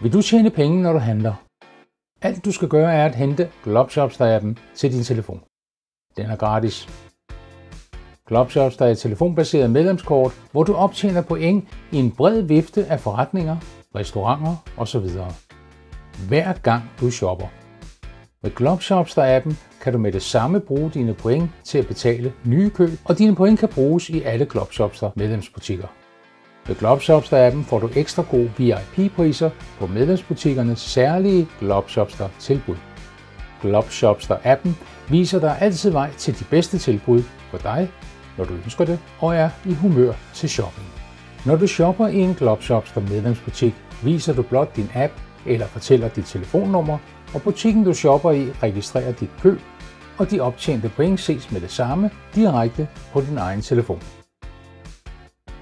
Vil du tjene penge, når du handler? Alt du skal gøre er at hente Globshopster-appen til din telefon. Den er gratis. Globshopster er et telefonbaseret medlemskort, hvor du optjener point i en bred vifte af forretninger, restauranter osv. Hver gang du shopper. Med Globshopster-appen kan du med det samme bruge dine point til at betale nye køb, og dine point kan bruges i alle Globshopster medlemsbutikker. Med Globshopster-appen får du ekstra gode VIP-priser på medlemsbutikkernes særlige Globshopster-tilbud. Globshopster-appen viser dig altid vej til de bedste tilbud for dig, når du ønsker det og er i humør til shopping. Når du shopper i en Globshopster medlemsbutik, viser du blot din app eller fortæller dit telefonnummer, og butikken du shopper i registrerer dit køb, og de optjente point ses med det samme direkte på din egen telefon.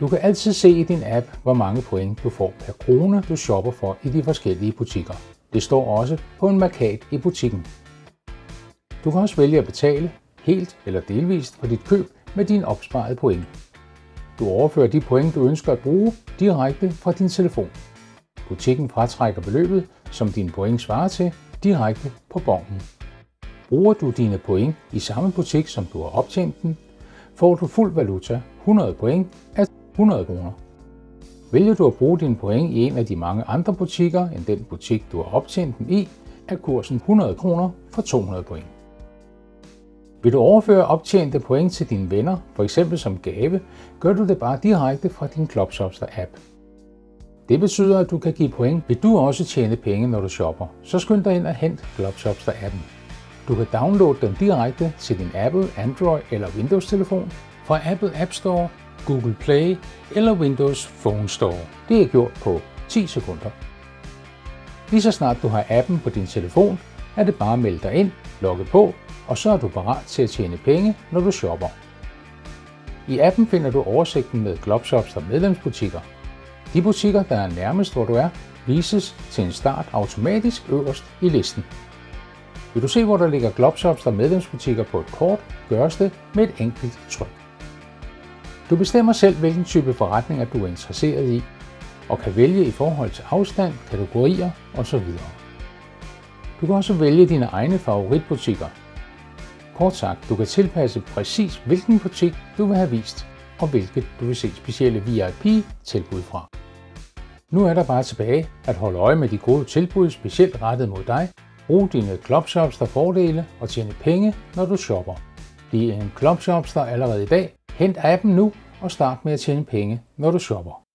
Du kan altid se i din app, hvor mange point du får per krone, du shopper for i de forskellige butikker. Det står også på en mærkat i butikken. Du kan også vælge at betale helt eller delvist for dit køb med dine opsparede point. Du overfører de point, du ønsker at bruge, direkte fra din telefon. Butikken fratrækker beløbet, som dine point svarer til, direkte på bonen. Bruger du dine point i samme butik, som du har optjent den, får du fuld valuta, 100 point af 100 kroner. Vælger du at bruge dine point i en af de mange andre butikker end den butik, du har optjent dem i, er kursen 100 kroner for 200 point. Vil du overføre optjente point til dine venner, f.eks. som gave, gør du det bare direkte fra din Globshopster-app. Det betyder, at du kan give point. Vil du også tjene penge, når du shopper, så skynd dig ind og hent Globshopster-appen. Du kan downloade den direkte til din Apple, Android eller Windows-telefon fra Apple App Store, Google Play eller Windows Phone Store. Det er gjort på 10 sekunder. Lige så snart du har appen på din telefon, er det bare at melde dig ind, logge på, og så er du parat til at tjene penge, når du shopper. I appen finder du oversigten med Globshopster medlemsbutikker. De butikker, der er nærmest hvor du er, vises til en start automatisk øverst i listen. Vil du se, hvor der ligger Globshopster medlemsbutikker på et kort, gøres det med et enkelt tryk. Du bestemmer selv, hvilken type forretninger du er interesseret i, og kan vælge i forhold til afstand, kategorier osv. Du kan også vælge dine egne favoritbutikker. Kort sagt, du kan tilpasse præcis hvilken butik du vil have vist, og hvilket du vil se specielle VIP-tilbud fra. Nu er der bare tilbage at holde øje med de gode tilbud specielt rettet mod dig, brug dine Globshopster fordele og tjene penge, når du shopper. Bliv en Globshopster allerede i dag, hent appen nu og start med at tjene penge, når du shopper.